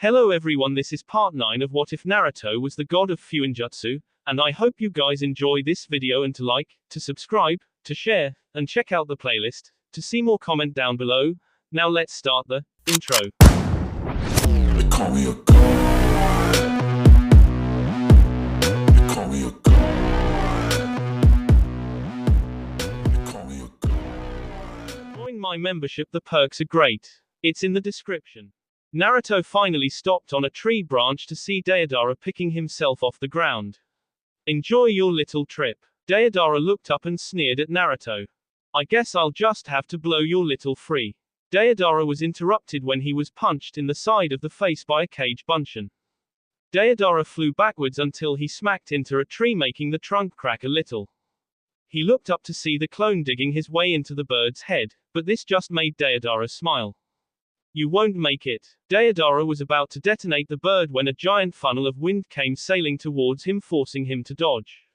Hello everyone, this is part 9 of What If Naruto Was the God of Fuinjutsu, and I hope you guys enjoy this video and to like, to subscribe, to share, and check out the playlist, to see more comment down below. Now let's start the intro. They call me a god. They call me a god. They call me a god. Join my membership, the perks are great. It's in the description. Naruto finally stopped on a tree branch to see Deidara picking himself off the ground. Enjoy your little trip. Deidara looked up and sneered at Naruto. I guess I'll just have to blow your little free. Deidara was interrupted when he was punched in the side of the face by a cage bunshin. Deidara flew backwards until he smacked into a tree, making the trunk crack a little. He looked up to see the clone digging his way into the bird's head, but this just made Deidara smile. You won't make it. Deidara was about to detonate the bird when a giant funnel of wind came sailing towards him, forcing him to dodge.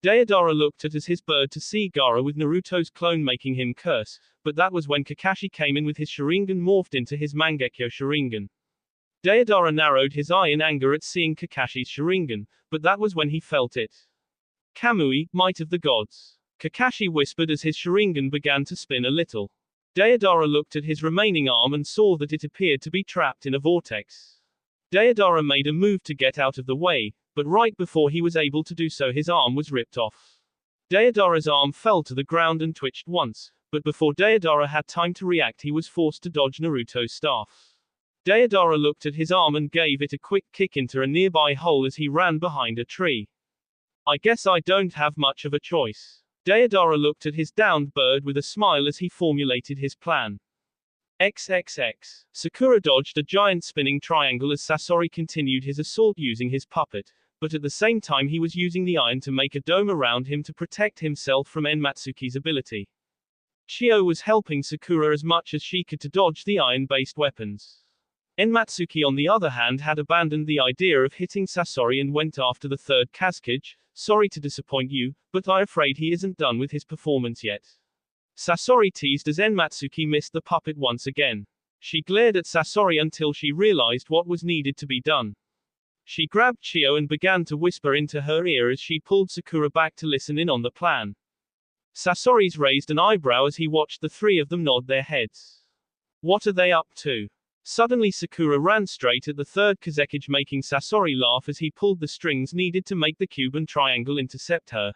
Deidara looked at his bird to see Gaara with Naruto's clone making him curse, but that was when Kakashi came in with his Sharingan morphed into his Mangekyo Sharingan. Deidara narrowed his eye in anger at seeing Kakashi's Sharingan, but that was when he felt it. Kamui, might of the gods. Kakashi whispered as his Sharingan began to spin a little. Deidara looked at his remaining arm and saw that it appeared to be trapped in a vortex. Deidara made a move to get out of the way, but right before he was able to do so, his arm was ripped off. Deidara's arm fell to the ground and twitched once, but before Deidara had time to react, he was forced to dodge Naruto's staff. Deidara looked at his arm and gave it a quick kick into a nearby hole as he ran behind a tree. I guess I don't have much of a choice. Deidara looked at his downed bird with a smile as he formulated his plan. XXX. Sakura dodged a giant spinning triangle as Sasori continued his assault using his puppet, but at the same time he was using the iron to make a dome around him to protect himself from Enmatsuki's ability. Chio was helping Sakura as much as she could to dodge the iron-based weapons. Enmatsuki on the other hand had abandoned the idea of hitting Sasori and went after the third Kazekage. Sorry to disappoint you, but I'm afraid he isn't done with his performance yet. Sasori teased as Enmatsuki missed the puppet once again. She glared at Sasori until she realized what was needed to be done. She grabbed Chio and began to whisper into her ear as she pulled Sakura back to listen in on the plan. Sasori's raised an eyebrow as he watched the three of them nod their heads. What are they up to? Suddenly Sakura ran straight at the third Kazekage, making Sasori laugh as he pulled the strings needed to make the cube and triangle intercept her.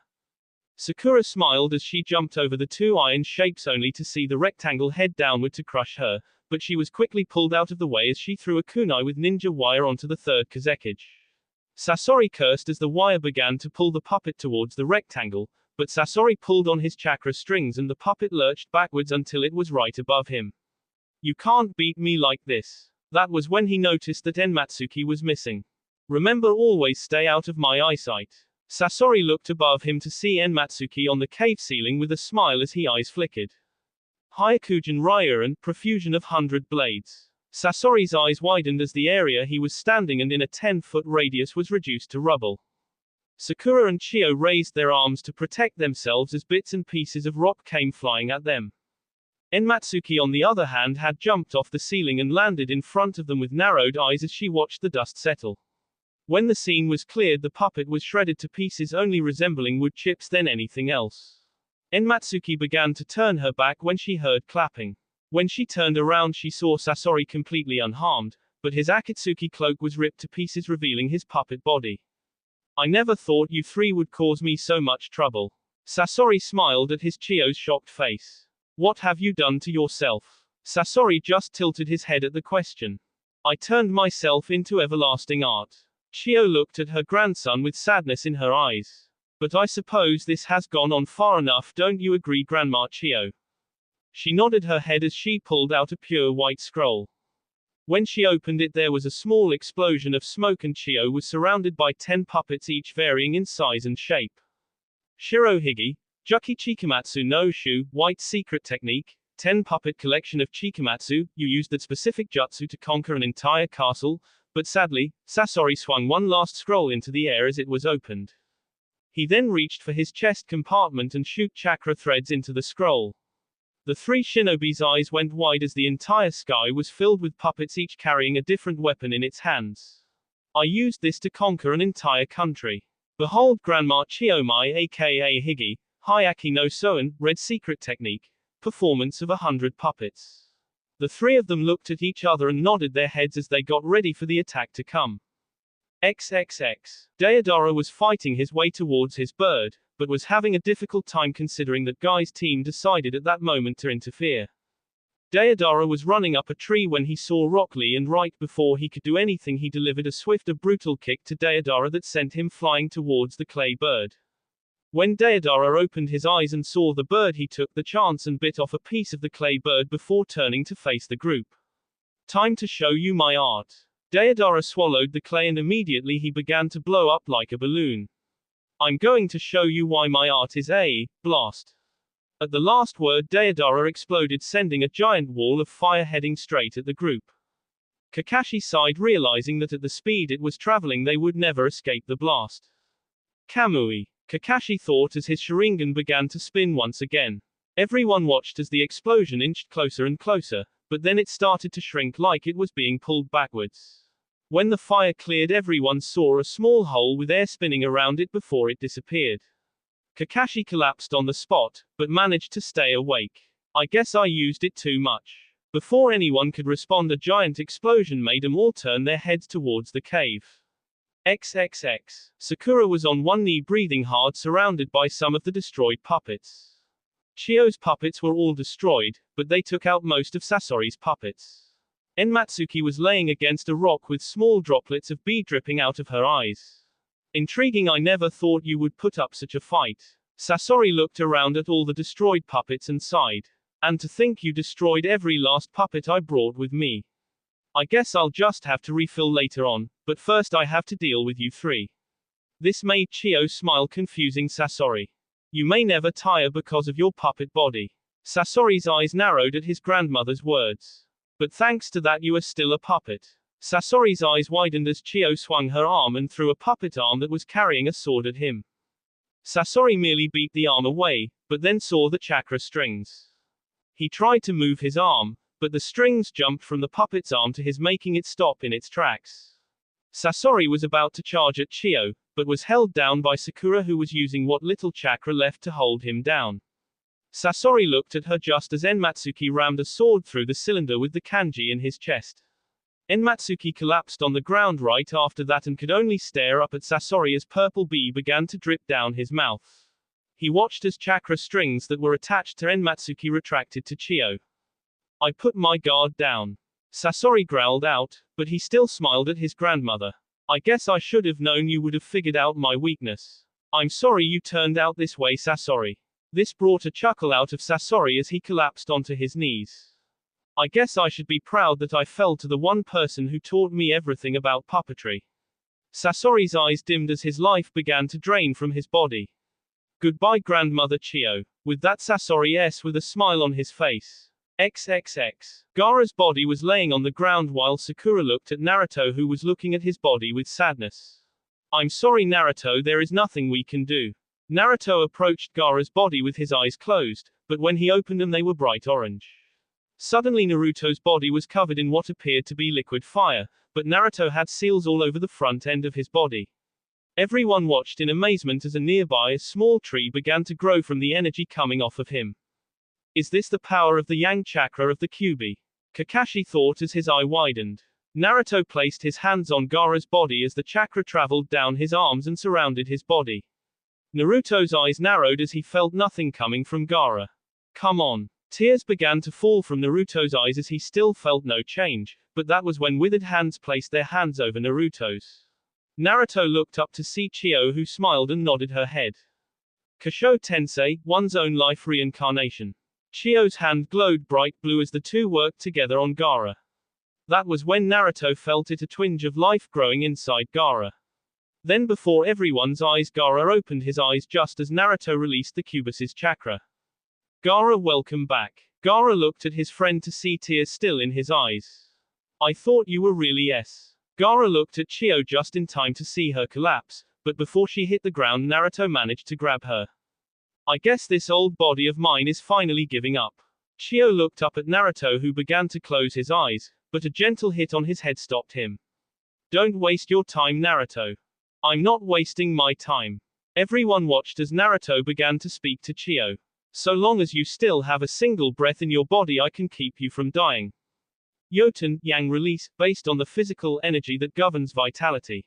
Sakura smiled as she jumped over the two iron shapes only to see the rectangle head downward to crush her, but she was quickly pulled out of the way as she threw a kunai with ninja wire onto the third Kazekage. Sasori cursed as the wire began to pull the puppet towards the rectangle, but Sasori pulled on his chakra strings and the puppet lurched backwards until it was right above him. You can't beat me like this. That was when he noticed that Enmatsuki was missing. Remember, always stay out of my eyesight. Sasori looked above him to see Enmatsuki on the cave ceiling with a smile as his eyes flickered. Hyakugen Ryuran, profusion of 100 blades. Sasori's eyes widened as the area he was standing and in a 10-foot radius was reduced to rubble. Sakura and Chio raised their arms to protect themselves as bits and pieces of rock came flying at them. Enmatsuki on the other hand had jumped off the ceiling and landed in front of them with narrowed eyes as she watched the dust settle. When the scene was cleared, the puppet was shredded to pieces, only resembling wood chips than anything else. Enmatsuki began to turn her back when she heard clapping. When she turned around, she saw Sasori completely unharmed, but his Akatsuki cloak was ripped to pieces, revealing his puppet body. I never thought you three would cause me so much trouble. Sasori smiled at his Chio's shocked face. What have you done to yourself? Sasori just tilted his head at the question. I turned myself into everlasting art. Chio looked at her grandson with sadness in her eyes. But I suppose this has gone on far enough, don't you agree, Grandma Chio? She nodded her head as she pulled out a pure white scroll. When she opened it, there was a small explosion of smoke and Chio was surrounded by 10 puppets, each varying in size and shape. Shirohige, Juki Chikamatsu no Shu, White Secret Technique, 10 puppet collection of Chikamatsu. You used that specific jutsu to conquer an entire castle, but sadly, Sasori swung one last scroll into the air as it was opened. He then reached for his chest compartment and shoot chakra threads into the scroll. The three shinobi's eyes went wide as the entire sky was filled with puppets, each carrying a different weapon in its hands. I used this to conquer an entire country. Behold Grandma Chiomai aka Higi, Hayaki no Soen, Red Secret Technique, performance of 100 puppets. The three of them looked at each other and nodded their heads as they got ready for the attack to come. XXX. Deidara was fighting his way towards his bird, but was having a difficult time considering that Guy's team decided at that moment to interfere. Deidara was running up a tree when he saw Rock Lee, and right before he could do anything he delivered a swift and brutal kick to Deidara that sent him flying towards the clay bird. When Deidara opened his eyes and saw the bird, he took the chance and bit off a piece of the clay bird before turning to face the group. Time to show you my art. Deidara swallowed the clay and immediately he began to blow up like a balloon. I'm going to show you why my art is a blast. At the last word, Deidara exploded, sending a giant wall of fire heading straight at the group. Kakashi sighed, realizing that at the speed it was traveling they would never escape the blast. Kamui. Kakashi thought as his Sharingan began to spin once again. Everyone watched as the explosion inched closer and closer, but then it started to shrink like it was being pulled backwards. When the fire cleared, everyone saw a small hole with air spinning around it before it disappeared. Kakashi collapsed on the spot, but managed to stay awake. I guess I used it too much. Before anyone could respond, a giant explosion made them all turn their heads towards the cave. XXX. Sakura was on one knee breathing hard, surrounded by some of the destroyed puppets. Chio's puppets were all destroyed, but they took out most of Sasori's puppets. Enmatsuki was laying against a rock with small droplets of bead dripping out of her eyes. Intriguing, I never thought you would put up such a fight. Sasori looked around at all the destroyed puppets and sighed. And to think you destroyed every last puppet I brought with me. I guess I'll just have to refill later on, but first I have to deal with you three. This made Chio smile, confusing Sasori. You may never tire because of your puppet body. Sasori's eyes narrowed at his grandmother's words. But thanks to that you are still a puppet. Sasori's eyes widened as Chio swung her arm and threw a puppet arm that was carrying a sword at him. Sasori merely beat the arm away, but then saw the chakra strings. He tried to move his arm, but the strings jumped from the puppet's arm to his, making it stop in its tracks. Sasori was about to charge at Chio, but was held down by Sakura, who was using what little chakra left to hold him down. Sasori looked at her just as Enmatsuki rammed a sword through the cylinder with the kanji in his chest. Enmatsuki collapsed on the ground right after that and could only stare up at Sasori as purple bee began to drip down his mouth. He watched as chakra strings that were attached to Enmatsuki retracted to Chio. I put my guard down. Sasori growled out, but he still smiled at his grandmother. I guess I should have known you would have figured out my weakness. I'm sorry you turned out this way, Sasori. This brought a chuckle out of Sasori as he collapsed onto his knees. I guess I should be proud that I fell to the one person who taught me everything about puppetry. Sasori's eyes dimmed as his life began to drain from his body. Goodbye, Grandmother Chio. With that, Sasori s with a smile on his face. XXX. Gaara's body was laying on the ground while Sakura looked at Naruto, who was looking at his body with sadness. I'm sorry, Naruto, there is nothing we can do. Naruto approached Gaara's body with his eyes closed, but when he opened them they were bright orange. Suddenly Naruto's body was covered in what appeared to be liquid fire, but Naruto had seals all over the front end of his body. Everyone watched in amazement as a nearby small tree began to grow from the energy coming off of him. Is this the power of the Yang chakra of the Kyuubi? Kakashi thought as his eye widened. Naruto placed his hands on Gaara's body as the chakra traveled down his arms and surrounded his body. Naruto's eyes narrowed as he felt nothing coming from Gaara. Come on. Tears began to fall from Naruto's eyes as he still felt no change, but that was when withered hands placed their hands over Naruto's. Naruto looked up to see Chio, who smiled and nodded her head. Kasho Tensei, one's own life reincarnation. Chio's hand glowed bright blue as the two worked together on Gaara. That was when Naruto felt it, a twinge of life growing inside Gaara. Then before everyone's eyes Gaara opened his eyes just as Naruto released the Cubus's chakra. Gaara, welcome back. Gaara looked at his friend to see tears still in his eyes. I thought you were really S. Gaara looked at Chio just in time to see her collapse, but before she hit the ground Naruto managed to grab her. I guess this old body of mine is finally giving up. Chiyo looked up at Naruto, who began to close his eyes, but a gentle hit on his head stopped him. Don't waste your time, Naruto. I'm not wasting my time. Everyone watched as Naruto began to speak to Chiyo. So long as you still have a single breath in your body, I can keep you from dying. Yoten, Yang release, based on the physical energy that governs vitality.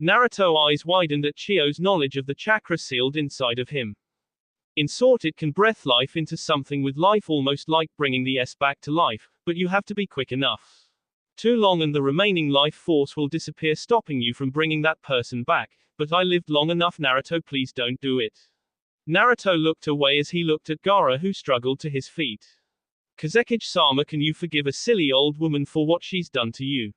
Naruto's eyes widened at Chiyo's knowledge of the chakra sealed inside of him. In sort, it can breath life into something with life, almost like bringing the S back to life, but you have to be quick enough. Too long and the remaining life force will disappear, stopping you from bringing that person back. But I lived long enough, Naruto, please don't do it. Naruto looked away as he looked at Gaara, who struggled to his feet. Kazekage-sama, can you forgive a silly old woman for what she's done to you?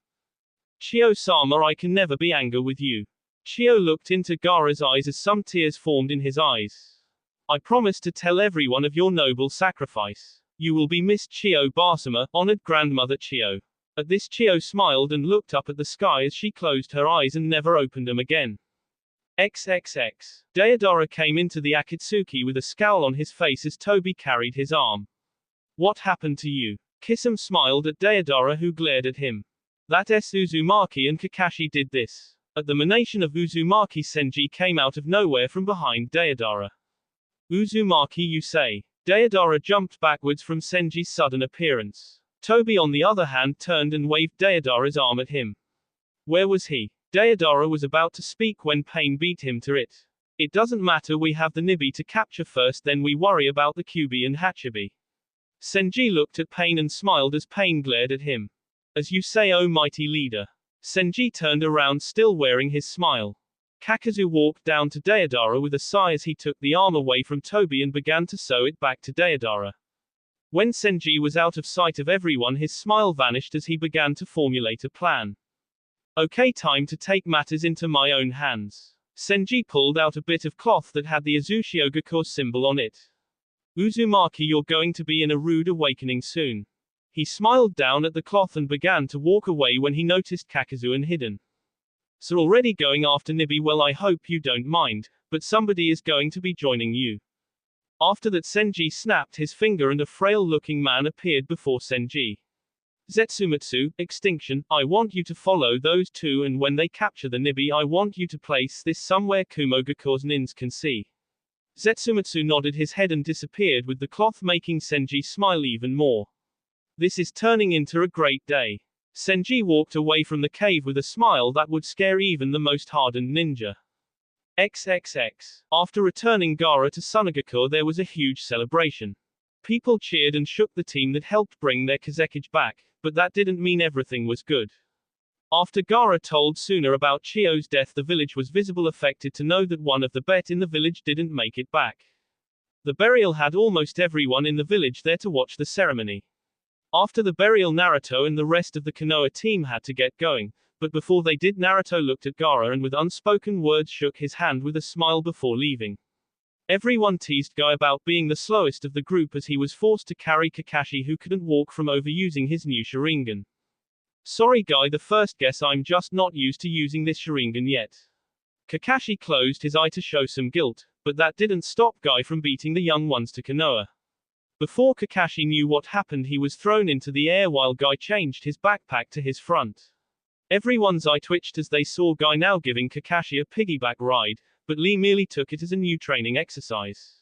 Chiyo-sama, I can never be angry with you. Chiyo looked into Gaara's eyes as some tears formed in his eyes. I promise to tell everyone of your noble sacrifice. You will be missed, Chiyo-sama, honored grandmother Chiyo. At this, Chiyo smiled and looked up at the sky as she closed her eyes and never opened them again. XXX. Deidara came into the Akatsuki with a scowl on his face as Toby carried his arm. What happened to you? Kisame smiled at Deidara, who glared at him. That Uzumaki and Kakashi did this. At the mention of Uzumaki, Senji came out of nowhere from behind Deidara. Uzumaki, you say? Deidara jumped backwards from Senji's sudden appearance. Toby, on the other hand, turned and waved Deidara's arm at him. Where was he? Deidara was about to speak when Pain beat him to it. It doesn't matter, we have the Nibi to capture first, then we worry about the Kyuubi and Hachibi. Senji looked at Pain and smiled as Pain glared at him. As you say, oh mighty leader. Senji turned around, still wearing his smile. Kakazu walked down to Deidara with a sigh as he took the arm away from Toby and began to sew it back to Deidara. When Senji was out of sight of everyone, his smile vanished as he began to formulate a plan. Okay, time to take matters into my own hands. Senji pulled out a bit of cloth that had the Azuchi-Ogakure symbol on it. Uzumaki, you're going to be in a rude awakening soon. He smiled down at the cloth and began to walk away when he noticed Kakazu and Hiden. So already going after Nibi? Well, I hope you don't mind, but somebody is going to be joining you. After that, Senji snapped his finger and a frail-looking man appeared before Senji. Zetsumatsu, Extinction, I want you to follow those two, and when they capture the Nibi, I want you to place this somewhere Kumogakure's nins can see. Zetsumatsu nodded his head and disappeared with the cloth, making Senji smile even more. This is turning into a great day. Senji walked away from the cave with a smile that would scare even the most hardened ninja. XXX. After returning Gaara to Sunagakure, there was a huge celebration. People cheered and shook the team that helped bring their Kazekage back, but that didn't mean everything was good. After Gaara told Suna about Chiyo's death, the village was visibly affected to know that one of the bet in the village didn't make it back. The burial had almost everyone in the village there to watch the ceremony. After the burial, Naruto and the rest of the Konoha team had to get going, but before they did, Naruto looked at Gaara and with unspoken words shook his hand with a smile before leaving. Everyone teased Guy about being the slowest of the group as he was forced to carry Kakashi, who couldn't walk from overusing his new Sharingan. Sorry Guy, the first guess, I'm just not used to using this Sharingan yet. Kakashi closed his eye to show some guilt, but that didn't stop Guy from beating the young ones to Konoha. Before Kakashi knew what happened, he was thrown into the air while Guy changed his backpack to his front. Everyone's eye twitched as they saw Guy now giving Kakashi a piggyback ride, but Lee merely took it as a new training exercise.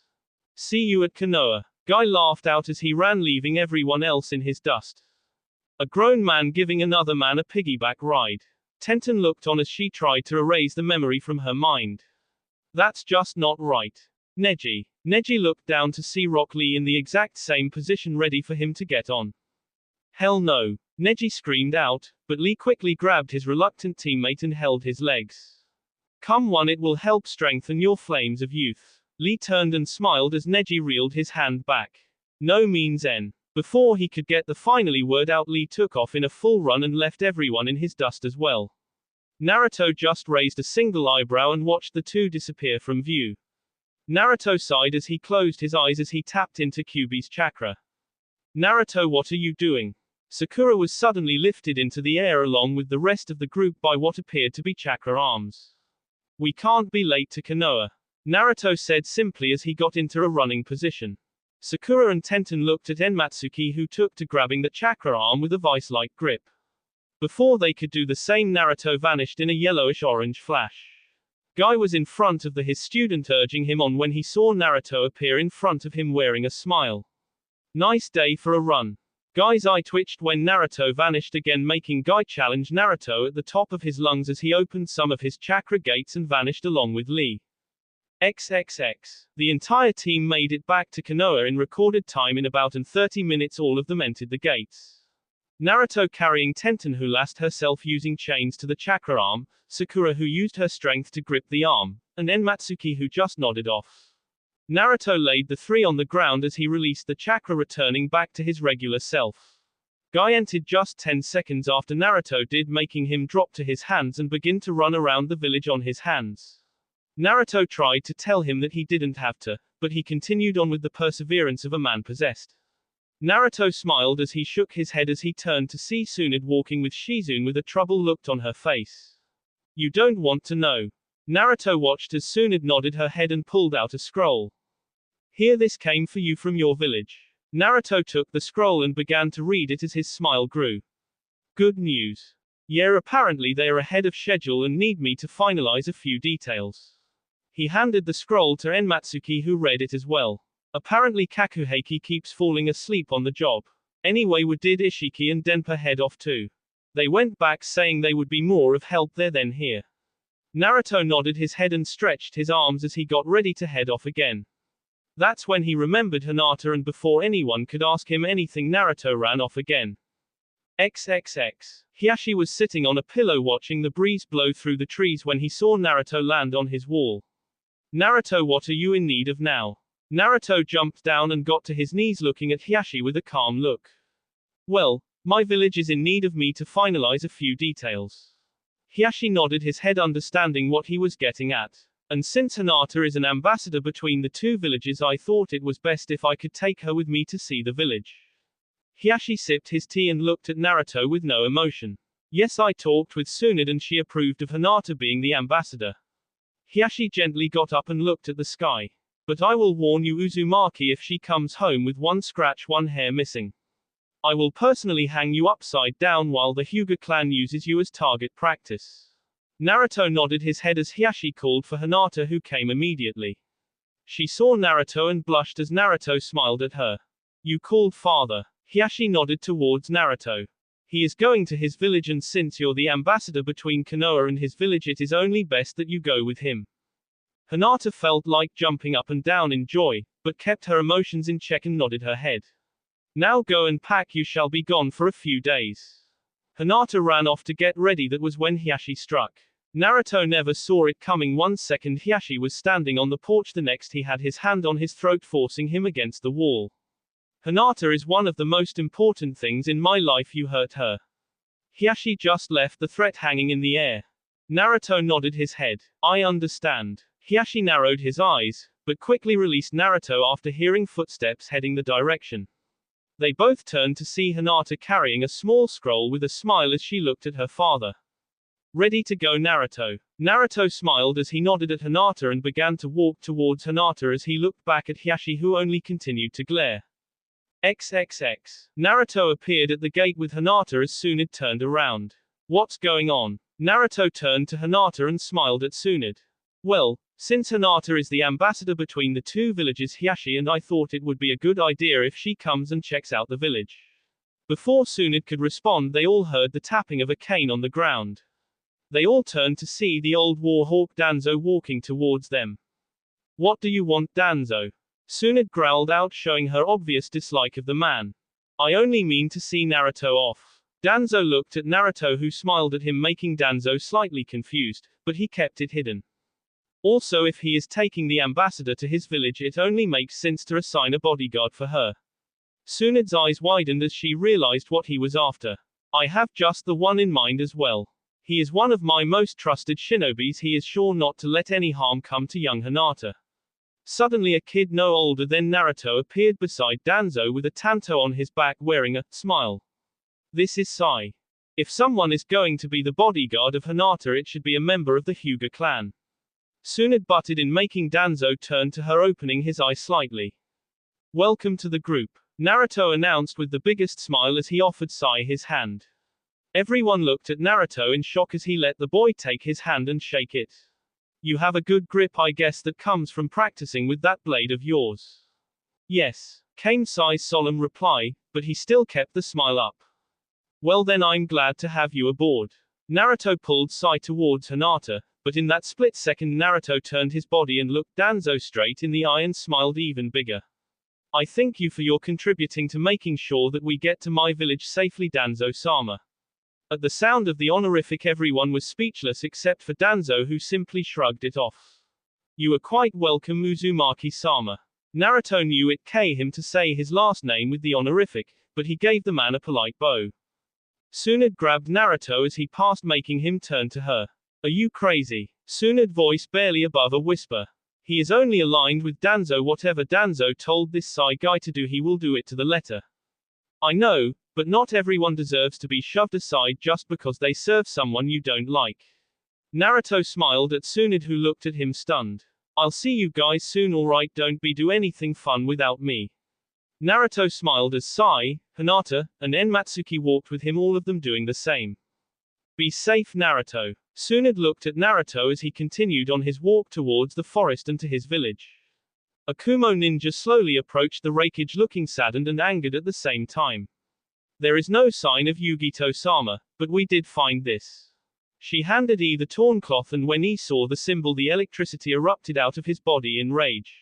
See you at Konoha. Guy laughed out as he ran, leaving everyone else in his dust. A grown man giving another man a piggyback ride. Tenten looked on as she tried to erase the memory from her mind. That's just not right. Neji. Neji looked down to see Rock Lee in the exact same position, ready for him to get on. Hell no. Neji screamed out, but Lee quickly grabbed his reluctant teammate and held his legs. Come one, it will help strengthen your flames of youth. Lee turned and smiled as Neji reeled his hand back. No means N. Before he could get the finally word out, Lee took off in a full run and left everyone in his dust as well. Naruto just raised a single eyebrow and watched the two disappear from view. Naruto sighed as he closed his eyes as he tapped into Kyuubi's chakra. Naruto, what are you doing? Sakura was suddenly lifted into the air along with the rest of the group by what appeared to be chakra arms. We can't be late to Konoha, Naruto said simply as he got into a running position. Sakura and Tenten looked at Enmatsuki, who took to grabbing the chakra arm with a vice-like grip. Before they could do the same, Naruto vanished in a yellowish-orange flash. Guy was in front of his student, urging him on when he saw Naruto appear in front of him wearing a smile. Nice day for a run. Guy's eye twitched when Naruto vanished again, making Guy challenge Naruto at the top of his lungs as he opened some of his chakra gates and vanished along with Lee. XXX. The entire team made it back to Konoha in recorded time in about 30 minutes. All of them entered the gates. Naruto carrying Tenten, who lashed herself using chains to the chakra arm, Sakura, who used her strength to grip the arm, and Enmatsuki, who just nodded off. Naruto laid the three on the ground as he released the chakra, returning back to his regular self. Guy entered just 10 seconds after Naruto did, making him drop to his hands and begin to run around the village on his hands. Naruto tried to tell him that he didn't have to, but he continued on with the perseverance of a man possessed. Naruto smiled as he shook his head as he turned to see Tsunade walking with Shizune with a troubled look on her face. You don't want to know. Naruto watched as Tsunade nodded her head and pulled out a scroll. Here, this came for you from your village. Naruto took the scroll and began to read it as his smile grew. Good news. Yeah, apparently they are ahead of schedule and need me to finalize a few details. He handed the scroll to Enmatsuki, who read it as well. Apparently Kakuheiki keeps falling asleep on the job. Anyway, where did Ishiki and Denpa head off to? They went back saying they would be more of help there than here. Naruto nodded his head and stretched his arms as he got ready to head off again. That's when he remembered Hinata, and before anyone could ask him anything, Naruto ran off again. XXX. Hiyashi was sitting on a pillow watching the breeze blow through the trees when he saw Naruto land on his wall. Naruto, what are you in need of now? Naruto jumped down and got to his knees, looking at Hiyashi with a calm look. Well, my village is in need of me to finalize a few details. Hiyashi nodded his head, understanding what he was getting at. And since Hinata is an ambassador between the two villages, I thought it was best if I could take her with me to see the village. Hiyashi sipped his tea and looked at Naruto with no emotion. Yes, I talked with Tsunade and she approved of Hinata being the ambassador. Hiyashi gently got up and looked at the sky. But I will warn you, Uzumaki, if she comes home with one scratch, one hair missing, I will personally hang you upside down while the Hyuga clan uses you as target practice. Naruto nodded his head as Hiyashi called for Hinata, who came immediately. She saw Naruto and blushed as Naruto smiled at her. You called father? Hiyashi nodded towards Naruto. He is going to his village, and since you're the ambassador between Konoha and his village, it is only best that you go with him. Hinata felt like jumping up and down in joy, but kept her emotions in check and nodded her head. Now go and pack, you shall be gone for a few days. Hinata ran off to get ready. That was when Hiyashi struck. Naruto never saw it coming. 1 second Hiyashi was standing on the porch, the next he had his hand on his throat, forcing him against the wall. Hinata is one of the most important things in my life. You hurt her. Hiyashi just left the threat hanging in the air. Naruto nodded his head. I understand. Hiyashi narrowed his eyes, but quickly released Naruto after hearing footsteps heading the direction. They both turned to see Hinata carrying a small scroll with a smile as she looked at her father. Ready to go, Naruto? Naruto smiled as he nodded at Hinata and began to walk towards Hinata as he looked back at Hiyashi, who only continued to glare. XXX. Naruto appeared at the gate with Hinata as Tsunade turned around. What's going on? Naruto turned to Hinata and smiled at Tsunade. Well, since Hinata is the ambassador between the two villages, Hiyashi and I thought it would be a good idea if she comes and checks out the village. Before Tsunade could respond, they all heard the tapping of a cane on the ground. They all turned to see the old warhawk Danzo walking towards them. What do you want, Danzo? Tsunade growled out, showing her obvious dislike of the man. I only mean to see Naruto off. Danzo looked at Naruto, who smiled at him, making Danzo slightly confused, but he kept it hidden. Also, if he is taking the ambassador to his village, it only makes sense to assign a bodyguard for her. Tsunade's eyes widened as she realized what he was after. I have just the one in mind as well. He is one of my most trusted shinobis. He is sure not to let any harm come to young Hinata. Suddenly, a kid no older than Naruto appeared beside Danzo with a tanto on his back, wearing a smile. This is Sai. If someone is going to be the bodyguard of Hinata, it should be a member of the Hyuga clan. Tsunade butted in, making Danzo turn to her, opening his eye slightly. Welcome to the group, Naruto announced with the biggest smile as he offered Sai his hand. Everyone looked at Naruto in shock as he let the boy take his hand and shake it. You have a good grip, I guess that comes from practicing with that blade of yours. Yes, came Sai's solemn reply, but he still kept the smile up. Well then, I'm glad to have you aboard. Naruto pulled Sai towards Hinata, but in that split second Naruto turned his body and looked Danzo straight in the eye and smiled even bigger. I thank you for your contributing to making sure that we get to my village safely, Danzo-sama. At the sound of the honorific, everyone was speechless except for Danzo, who simply shrugged it off. You are quite welcome, Uzumaki-sama. Naruto knew it came him to say his last name with the honorific, but he gave the man a polite bow. Tsunade grabbed Naruto as he passed, making him turn to her. Are you crazy? Tsunade voice barely above a whisper. He is only aligned with Danzo. Whatever Danzo told this Sai guy to do, he will do it to the letter. I know, but not everyone deserves to be shoved aside just because they serve someone you don't like. Naruto smiled at Tsunade, who looked at him stunned. I'll see you guys soon, alright? Don't do anything fun without me. Naruto smiled as Sai, Hinata, and Enmatsuki walked with him, all of them doing the same. Be safe, Naruto. Tsunade looked at Naruto as he continued on his walk towards the forest and to his village. Akumo Ninja slowly approached the wreckage, looking saddened and angered at the same time. There is no sign of Yugito-sama, but we did find this. She handed E the torn cloth, and when E saw the symbol, the electricity erupted out of his body in rage.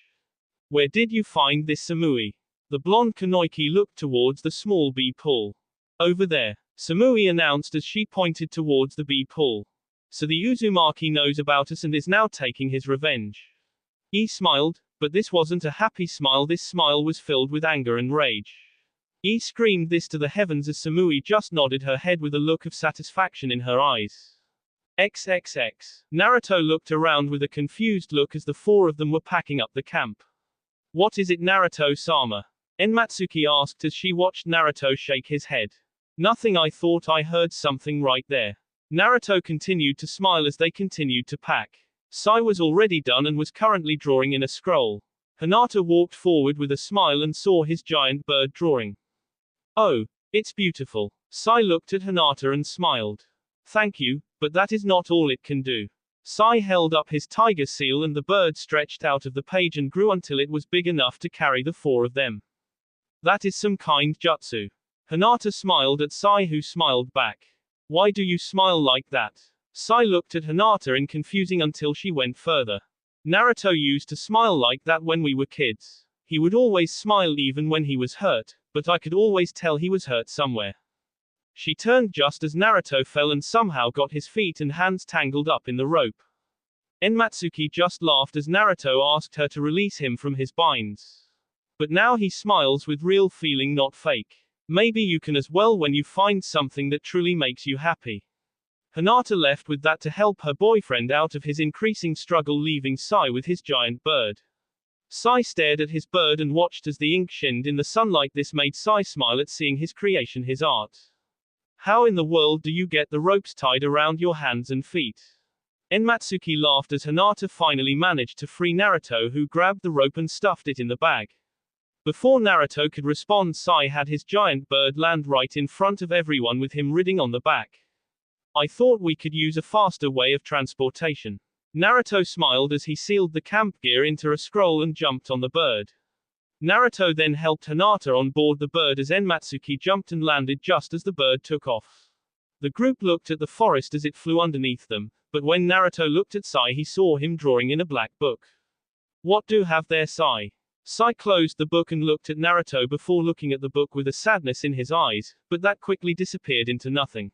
Where did you find this, Samui? The blonde Kanoiki looked towards the small bee pool. Over there, Samui announced as she pointed towards the bee pool. So the Uzumaki knows about us and is now taking his revenge. E smiled, but this wasn't a happy smile. This smile was filled with anger and rage. E screamed this to the heavens as Samui just nodded her head with a look of satisfaction in her eyes. XXX. Naruto looked around with a confused look as the four of them were packing up the camp. What is it, Naruto-sama? Enmatsuki asked as she watched Naruto shake his head. Nothing, I thought I heard something right there. Naruto continued to smile as they continued to pack. Sai was already done and was currently drawing in a scroll. Hinata walked forward with a smile and saw his giant bird drawing. Oh, it's beautiful. Sai looked at Hinata and smiled. Thank you, but that is not all it can do. Sai held up his tiger seal and the bird stretched out of the page and grew until it was big enough to carry the four of them. That is some kind jutsu. Hinata smiled at Sai, who smiled back. Why do you smile like that? Sai looked at Hinata in confusing until she went further. Naruto used to smile like that when we were kids. He would always smile even when he was hurt, but I could always tell he was hurt somewhere. She turned just as Naruto fell and somehow got his feet and hands tangled up in the rope. Enmatsuki just laughed as Naruto asked her to release him from his binds. But now he smiles with real feeling, not fake. Maybe you can as well when you find something that truly makes you happy. Hinata left with that to help her boyfriend out of his increasing struggle, leaving Sai with his giant bird. Sai stared at his bird and watched as the ink shinned in the sunlight. This made Sai smile at seeing his creation, his art. How in the world do you get the ropes tied around your hands and feet? Enmatsuki laughed as Hinata finally managed to free Naruto, who grabbed the rope and stuffed it in the bag. Before Naruto could respond, Sai had his giant bird land right in front of everyone with him riding on the back. I thought we could use a faster way of transportation. Naruto smiled as he sealed the camp gear into a scroll and jumped on the bird. Naruto then helped Hinata on board the bird as Enmatsuki jumped and landed just as the bird took off. The group looked at the forest as it flew underneath them, but when Naruto looked at Sai, he saw him drawing in a black book. What do you have there, Sai? Sai closed the book and looked at Naruto before looking at the book with a sadness in his eyes, but that quickly disappeared into nothing.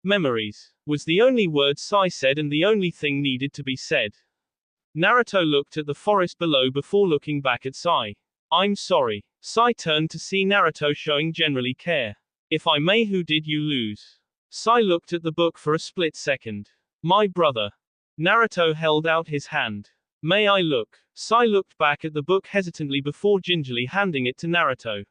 Memories was the only word Sai said and the only thing needed to be said. Naruto looked at the forest below before looking back at Sai. I'm sorry. Sai turned to see Naruto showing generally care. If I may, who did you lose? Sai looked at the book for a split second. My brother. Naruto held out his hand. May I look? Sai looked back at the book hesitantly before gingerly handing it to Naruto.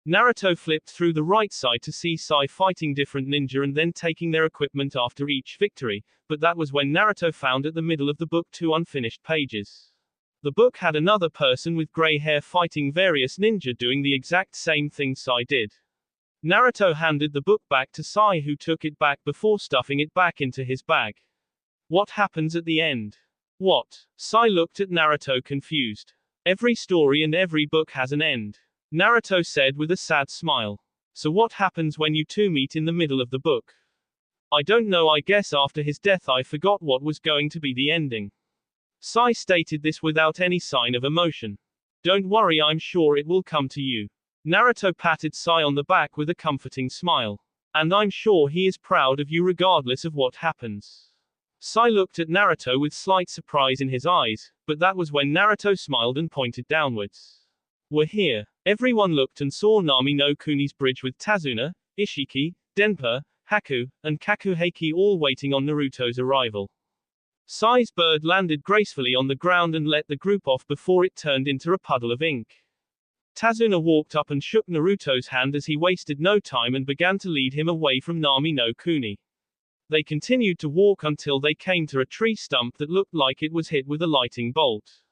Naruto flipped through the right side to see Sai fighting different ninja and then taking their equipment after each victory, but that was when Naruto found at the middle of the book 2 unfinished pages. The book had another person with gray hair fighting various ninja doing the exact same thing Sai did. Naruto handed the book back to Sai, who took it back before stuffing it back into his bag. What happens at the end? What? Sai looked at Naruto confused. Every story and every book has an end. Naruto said with a sad smile. So what happens when you two meet in the middle of the book? I don't know, I guess after his death I forgot what was going to be the ending. Sai stated this without any sign of emotion. Don't worry, I'm sure it will come to you. Naruto patted Sai on the back with a comforting smile. And I'm sure he is proud of you regardless of what happens. Sai looked at Naruto with slight surprise in his eyes, but that was when Naruto smiled and pointed downwards. We're here. Everyone looked and saw Nami no Kuni's bridge with Tazuna, Ishiki, Denpa, Haku, and Kakuheiki all waiting on Naruto's arrival. Sai's bird landed gracefully on the ground and let the group off before it turned into a puddle of ink. Tazuna walked up and shook Naruto's hand as he wasted no time and began to lead him away from Nami no Kuni. They continued to walk until they came to a tree stump that looked like it was hit with a lightning bolt.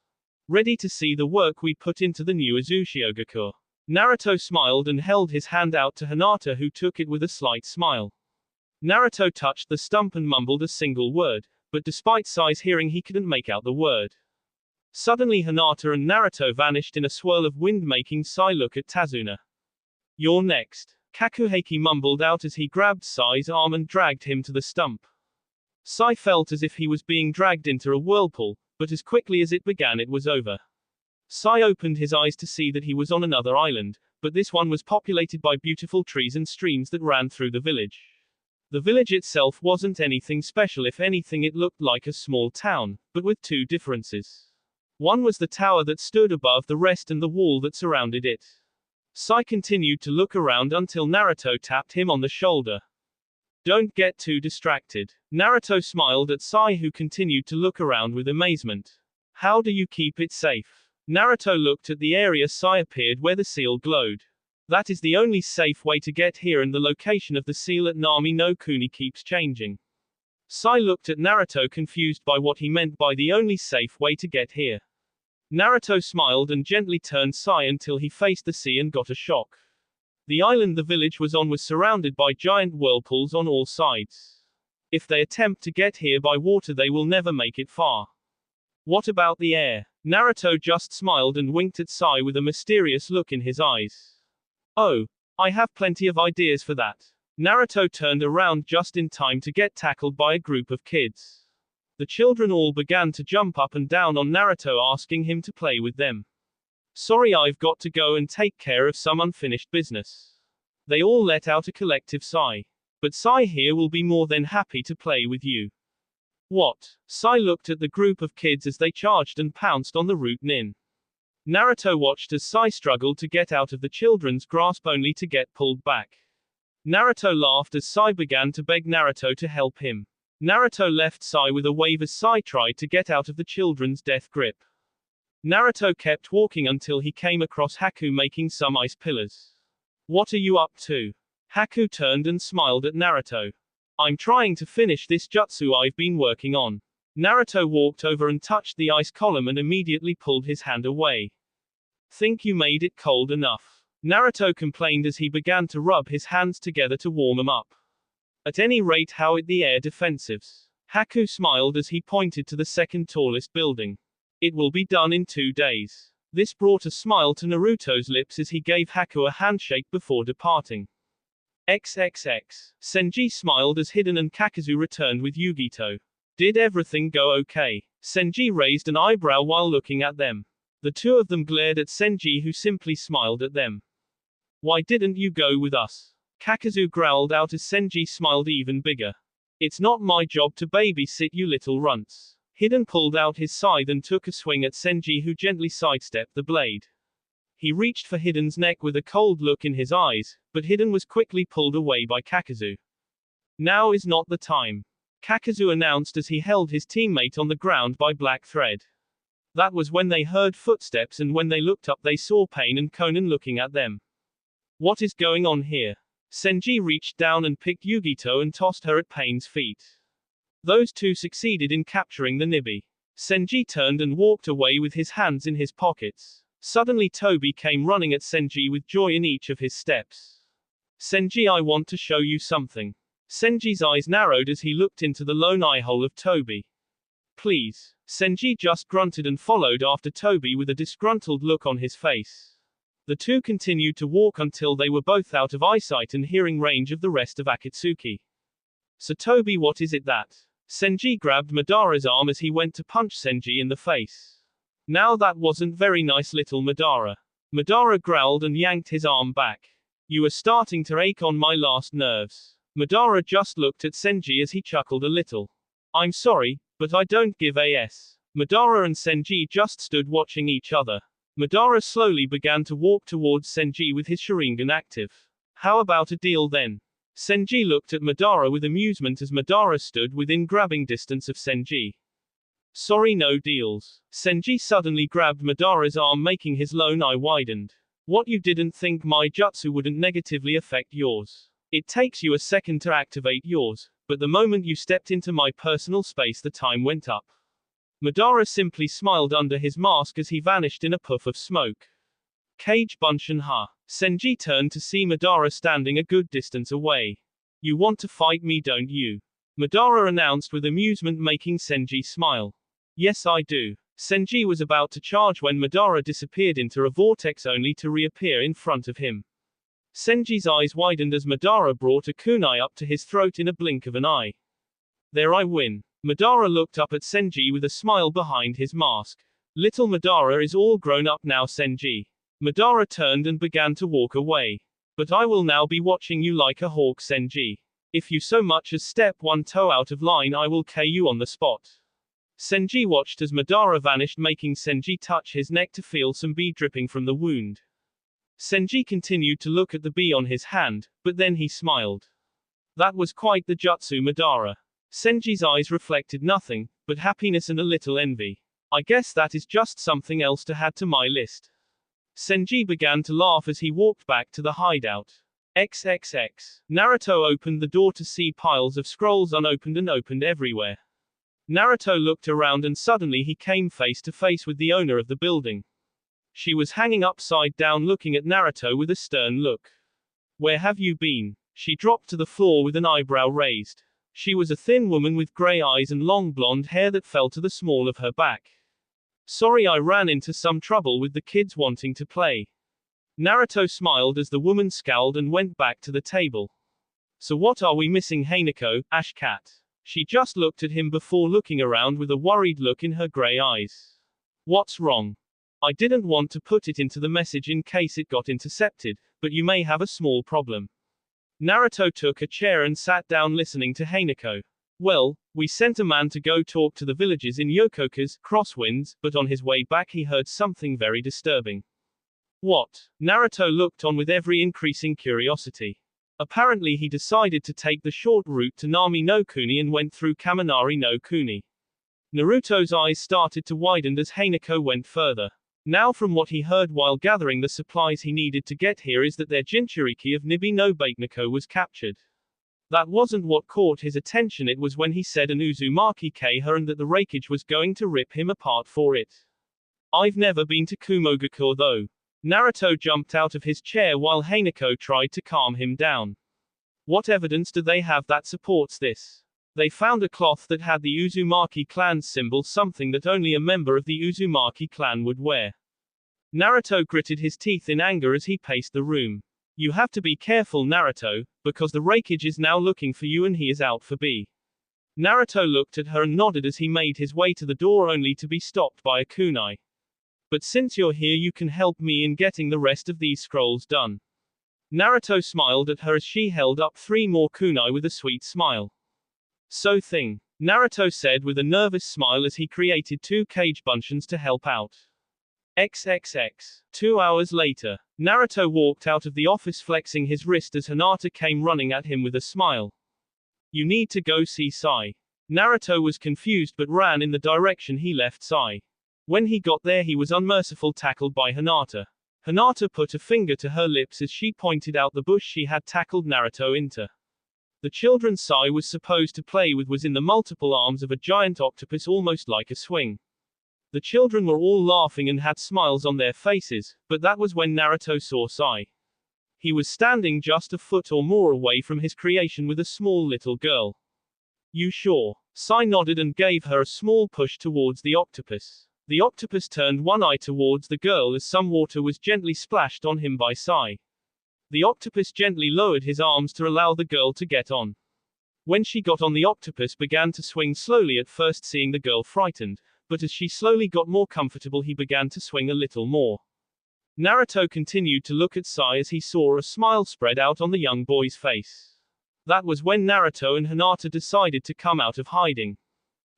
Ready to see the work we put into the new Uzushiogakure. Naruto smiled and held his hand out to Hinata, who took it with a slight smile. Naruto touched the stump and mumbled a single word, but despite Sai's hearing he couldn't make out the word. Suddenly Hinata and Naruto vanished in a swirl of wind, making Sai look at Tazuna. You're next. Kakuheiki mumbled out as he grabbed Sai's arm and dragged him to the stump. Sai felt as if he was being dragged into a whirlpool, but as quickly as it began it was over. Sai opened his eyes to see that he was on another island, but this one was populated by beautiful trees and streams that ran through the village. The village itself wasn't anything special, if anything it looked like a small town, but with two differences. One was the tower that stood above the rest and the wall that surrounded it. Sai continued to look around until Naruto tapped him on the shoulder. Don't get too distracted. Naruto smiled at Sai, who continued to look around with amazement. How do you keep it safe? Naruto looked at the area Sai appeared where the seal glowed. That is the only safe way to get here, and the location of the seal at Nami no Kuni keeps changing. Sai looked at Naruto confused by what he meant by the only safe way to get here. Naruto smiled and gently turned Sai until he faced the sea and got a shock. The island the village was on was surrounded by giant whirlpools on all sides. If they attempt to get here by water they will never make it far. What about the air? Naruto just smiled and winked at Sai with a mysterious look in his eyes. Oh, I have plenty of ideas for that. Naruto turned around just in time to get tackled by a group of kids. The children all began to jump up and down on Naruto, asking him to play with them. Sorry, I've got to go and take care of some unfinished business. They all let out a collective sigh. But Sai here will be more than happy to play with you. What? Sai looked at the group of kids as they charged and pounced on the root nin. Naruto watched as Sai struggled to get out of the children's grasp only to get pulled back. Naruto laughed as Sai began to beg Naruto to help him. Naruto left Sai with a wave as Sai tried to get out of the children's death grip. Naruto kept walking until he came across Haku making some ice pillars. What are you up to? Haku turned and smiled at Naruto. I'm trying to finish this jutsu I've been working on. Naruto walked over and touched the ice column and immediately pulled his hand away. Think you made it cold enough? Naruto complained as he began to rub his hands together to warm them up. At any rate, how it the air defensives? Haku smiled as he pointed to the second tallest building. It will be done in 2 days. This brought a smile to Naruto's lips as he gave Haku a handshake before departing. XXX. Senji smiled as Hiden and Kakuzu returned with Yugito. Did everything go okay? Senji raised an eyebrow while looking at them. The two of them glared at Senji, who simply smiled at them. Why didn't you go with us? Kakuzu growled out as Senji smiled even bigger. It's not my job to babysit you little runts. Hiden pulled out his scythe and took a swing at Senji, who gently sidestepped the blade. He reached for Hiden's neck with a cold look in his eyes, but Hiden was quickly pulled away by Kakuzu. Now is not the time. Kakuzu announced as he held his teammate on the ground by black thread. That was when they heard footsteps, and when they looked up they saw Pain and Konan looking at them. What is going on here? Senji reached down and picked Yugito and tossed her at Pain's feet. Those two succeeded in capturing the Nibi. Senji turned and walked away with his hands in his pockets. Suddenly Toby came running at Senji with joy in each of his steps. Senji, I want to show you something. Senji's eyes narrowed as he looked into the lone eye hole of Toby. Please. Senji just grunted and followed after Toby with a disgruntled look on his face. The two continued to walk until they were both out of eyesight and hearing range of the rest of Akatsuki. So Toby, what is it that? Senji grabbed Madara's arm as he went to punch Senji in the face. Now that wasn't very nice, little Madara. Madara growled and yanked his arm back. You are starting to ache on my last nerves. Madara just looked at Senji as he chuckled a little. I'm sorry, but I don't give a s. Madara and Senji just stood watching each other. Madara slowly began to walk towards Senji with his Sharingan active. How about a deal then? Senji looked at Madara with amusement as Madara stood within grabbing distance of Senji. Sorry, no deals. Senji suddenly grabbed Madara's arm, making his lone eye widened. What, you didn't think my jutsu wouldn't negatively affect yours? It takes you a second to activate yours, but the moment you stepped into my personal space the time went up. Madara simply smiled under his mask as he vanished in a puff of smoke. Cage Bunshin ha. Senji turned to see Madara standing a good distance away. You want to fight me, don't you? Madara announced with amusement, making Senji smile. Yes, I do. Senji was about to charge when Madara disappeared into a vortex only to reappear in front of him. Senji's eyes widened as Madara brought a kunai up to his throat in a blink of an eye. There, I win. Madara looked up at Senji with a smile behind his mask. Little Madara is all grown up now, Senji. Madara turned and began to walk away. But I will now be watching you like a hawk, Senji. If you so much as step one toe out of line, I will KO you on the spot. Senji watched as Madara vanished, making Senji touch his neck to feel some bee dripping from the wound. Senji continued to look at the bee on his hand, but then he smiled. That was quite the jutsu, Madara. Senji's eyes reflected nothing but happiness and a little envy. I guess that is just something else to add to my list. Senji began to laugh as he walked back to the hideout. XXX. Naruto opened the door to see piles of scrolls unopened and opened everywhere. Naruto looked around and suddenly he came face to face with the owner of the building. She was hanging upside down looking at Naruto with a stern look. Where have you been? She dropped to the floor with an eyebrow raised. She was a thin woman with gray eyes and long blonde hair that fell to the small of her back. Sorry, I ran into some trouble with the kids wanting to play. Naruto smiled as the woman scowled and went back to the table. So what are we missing, Hanako, Ash Cat? She just looked at him before looking around with a worried look in her gray eyes. What's wrong? I didn't want to put it into the message in case it got intercepted, but you may have a small problem. Naruto took a chair and sat down listening to Hanako. Well, we sent a man to go talk to the villagers in Yokoka's crosswinds, but on his way back he heard something very disturbing. What? Naruto looked on with ever increasing curiosity. Apparently he decided to take the short route to Nami no Kuni and went through Kaminari no Kuni. Naruto's eyes started to widen as Hanako went further. Now from what he heard while gathering the supplies he needed to get here is that their Jinchuriki of Nibi no Bakenoko was captured. That wasn't what caught his attention, it was when he said an Uzumaki Keiha and that the Raikage was going to rip him apart for it. I've never been to Kumogakure though. Naruto jumped out of his chair while Hanako tried to calm him down. What evidence do they have that supports this? They found a cloth that had the Uzumaki clan's symbol, something that only a member of the Uzumaki clan would wear. Naruto gritted his teeth in anger as he paced the room. You have to be careful, Naruto, because the Raikage is now looking for you and he is out for B. Naruto looked at her and nodded as he made his way to the door only to be stopped by a kunai. But since you're here you can help me in getting the rest of these scrolls done. Naruto smiled at her as she held up 3 more kunai with a sweet smile. So thing. Naruto said with a nervous smile as he created 2 cage bunshins to help out. XXX. 2 hours later. Naruto walked out of the office flexing his wrist as Hinata came running at him with a smile. You need to go see Sai. Naruto was confused but ran in the direction he left Sai. When he got there he was unmerciful tackled by Hinata. Hinata put a finger to her lips as she pointed out the bush she had tackled Naruto into. The children Sai was supposed to play with was in the multiple arms of a giant octopus almost like a swing. The children were all laughing and had smiles on their faces, but that was when Naruto saw Sai. He was standing just a foot or more away from his creation with a small little girl. You sure? Sai nodded and gave her a small push towards the octopus. The octopus turned one eye towards the girl as some water was gently splashed on him by Sai. The octopus gently lowered his arms to allow the girl to get on. When she got on, the octopus began to swing slowly, at first seeing the girl frightened, but as she slowly got more comfortable he began to swing a little more. Naruto continued to look at Sai as he saw a smile spread out on the young boy's face. That was when Naruto and Hinata decided to come out of hiding.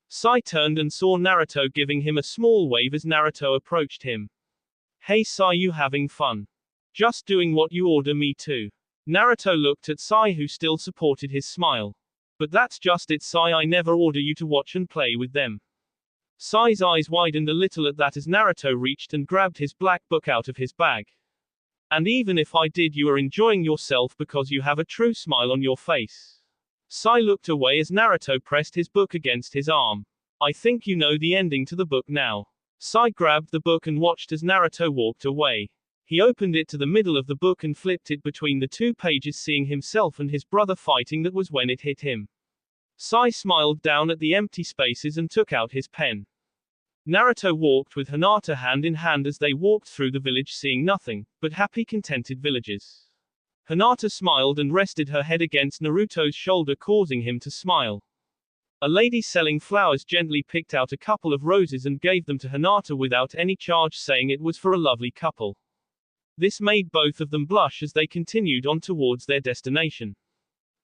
Sai turned and saw Naruto giving him a small wave as Naruto approached him. Hey Sai, you having fun? Just doing what you order me to. Naruto looked at Sai, who still supported his smile. But that's just it, Sai, I never order you to watch and play with them. Sai's eyes widened a little at that as Naruto reached and grabbed his black book out of his bag. And even if I did, you are enjoying yourself because you have a true smile on your face. Sai looked away as Naruto pressed his book against his arm. I think you know the ending to the book now. Sai grabbed the book and watched as Naruto walked away. He opened it to the middle of the book and flipped it between the 2 pages, seeing himself and his brother fighting. That was when it hit him. Sai smiled down at the empty spaces and took out his pen. Naruto walked with Hinata hand in hand as they walked through the village, seeing nothing but happy, contented villagers. Hinata smiled and rested her head against Naruto's shoulder, causing him to smile. A lady selling flowers gently picked out a couple of roses and gave them to Hinata without any charge, saying it was for a lovely couple. This made both of them blush as they continued on towards their destination.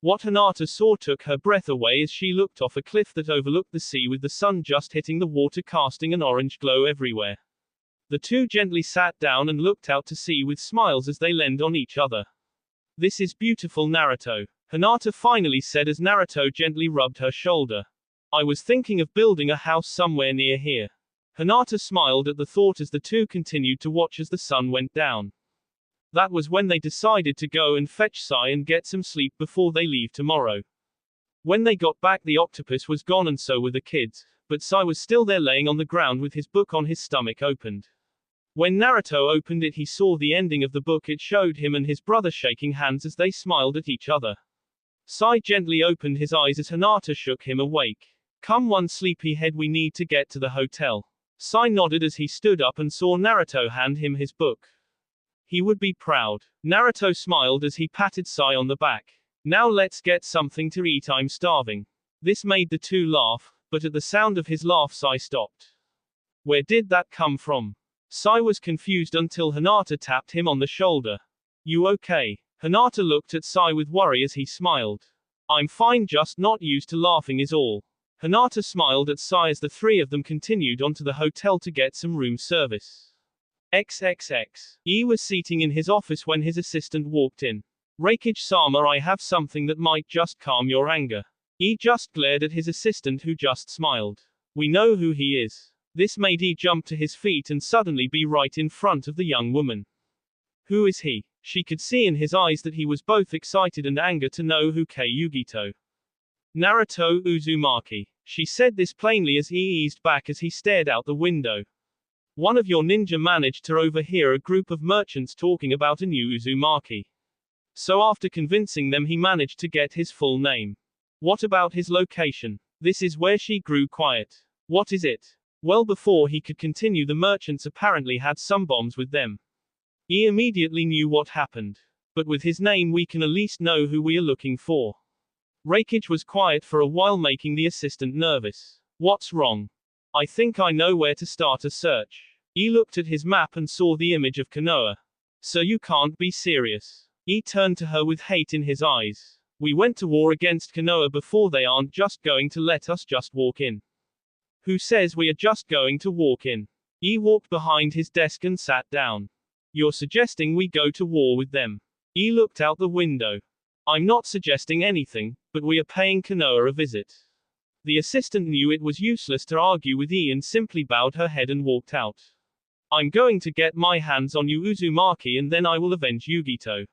What Hinata saw took her breath away as she looked off a cliff that overlooked the sea, with the sun just hitting the water, casting an orange glow everywhere. The two gently sat down and looked out to sea with smiles as they leaned on each other. This is beautiful, Naruto. Hinata finally said as Naruto gently rubbed her shoulder. I was thinking of building a house somewhere near here. Hinata smiled at the thought as the two continued to watch as the sun went down. That was when they decided to go and fetch Sai and get some sleep before they leave tomorrow. When they got back, the octopus was gone and so were the kids, but Sai was still there laying on the ground with his book on his stomach opened. When Naruto opened it, he saw the ending of the book. It showed him and his brother shaking hands as they smiled at each other. Sai gently opened his eyes as Hinata shook him awake. Come on, sleepyhead, we need to get to the hotel. Sai nodded as he stood up and saw Naruto hand him his book. He would be proud. Naruto smiled as he patted Sai on the back. Now let's get something to eat, I'm starving. This made the two laugh, but at the sound of his laugh Sai stopped. Where did that come from? Sai was confused until Hinata tapped him on the shoulder. You okay? Hinata looked at Sai with worry as he smiled. I'm fine, just not used to laughing is all. Hinata smiled at Sai as the three of them continued on to the hotel to get some room service. XXX. E was seating in his office when his assistant walked in. Reikage-sama, I have something that might just calm your anger. E just glared at his assistant, who just smiled. We know who he is. This made E jump to his feet and suddenly be right in front of the young woman. Who is he? She could see in his eyes that he was both excited and anger to know who Yugito. Naruto Uzumaki. She said this plainly as E eased back as he stared out the window. One of your ninja managed to overhear a group of merchants talking about a new Uzumaki. So after convincing them, he managed to get his full name. What about his location? This is where she grew quiet. What is it? Well, before he could continue, the merchants apparently had some bombs with them. He immediately knew what happened. But with his name we can at least know who we are looking for. Reikage was quiet for a while, making the assistant nervous. What's wrong? I think I know where to start a search. E looked at his map and saw the image of Konoha. So you can't be serious. E turned to her with hate in his eyes. We went to war against Konoha before. They aren't just going to let us just walk in. Who says we are just going to walk in? E walked behind his desk and sat down. You're suggesting we go to war with them. E looked out the window. I'm not suggesting anything, but we are paying Konoha a visit. The assistant knew it was useless to argue with E and simply bowed her head and walked out. I'm going to get my hands on you, Uzumaki, and then I will avenge Yugito.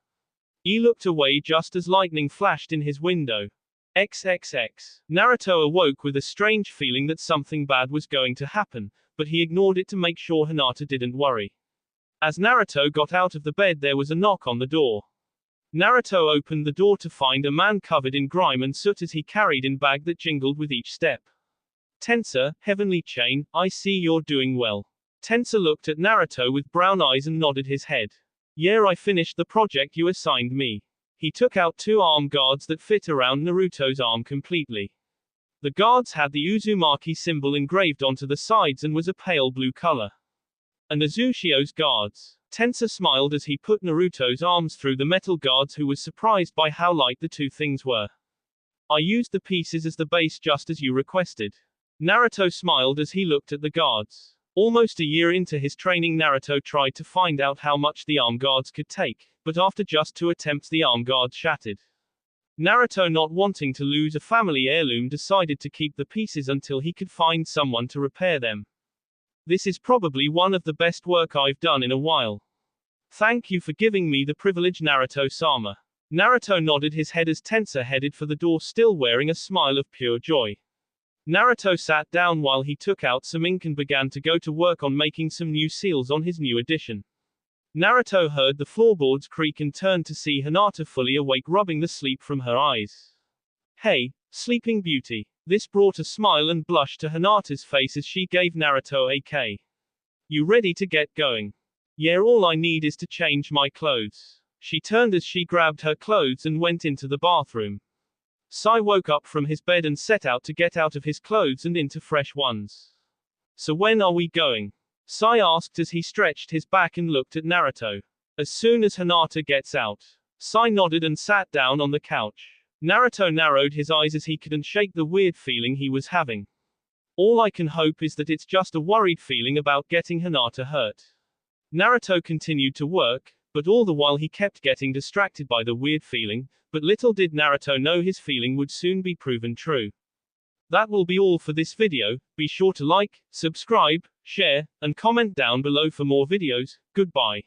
E looked away just as lightning flashed in his window. XXX. Naruto awoke with a strange feeling that something bad was going to happen, but he ignored it to make sure Hinata didn't worry. As Naruto got out of the bed, there was a knock on the door. Naruto opened the door to find a man covered in grime and soot as he carried in bag that jingled with each step. Tensa, heavenly chain, I see you're doing well. Tensa looked at Naruto with brown eyes and nodded his head. Yeah, I finished the project you assigned me. He took out 2 arm guards that fit around Naruto's arm completely. The guards had the Uzumaki symbol engraved onto the sides and was a pale blue color. And Azushio's guards. Tensa smiled as he put Naruto's arms through the metal guards, who was surprised by how light the 2 things were. I used the pieces as the base just as you requested. Naruto smiled as he looked at the guards. Almost a year into his training, Naruto tried to find out how much the arm guards could take, but after just 2 attempts the arm guards shattered. Naruto, not wanting to lose a family heirloom, decided to keep the pieces until he could find someone to repair them. This is probably one of the best work I've done in a while. Thank you for giving me the privilege, Naruto-sama. Naruto nodded his head as Tensa headed for the door, still wearing a smile of pure joy. Naruto sat down while he took out some ink and began to go to work on making some new seals on his new edition. Naruto heard the floorboards creak and turned to see Hinata fully awake, rubbing the sleep from her eyes. Hey, sleeping beauty. This brought a smile and blush to Hinata's face as she gave Naruto a K. You ready to get going? Yeah, all I need is to change my clothes. She turned as she grabbed her clothes and went into the bathroom. Sai woke up from his bed and set out to get out of his clothes and into fresh ones. So when are we going? Sai asked as he stretched his back and looked at Naruto. As soon as Hinata gets out. Sai nodded and sat down on the couch. Naruto narrowed his eyes as he couldn't shake the weird feeling he was having. All I can hope is that it's just a worried feeling about getting Hinata hurt. Naruto continued to work, but all the while he kept getting distracted by the weird feeling, but little did Naruto know his feeling would soon be proven true. That will be all for this video. Be sure to like, subscribe, share, and comment down below for more videos. Goodbye.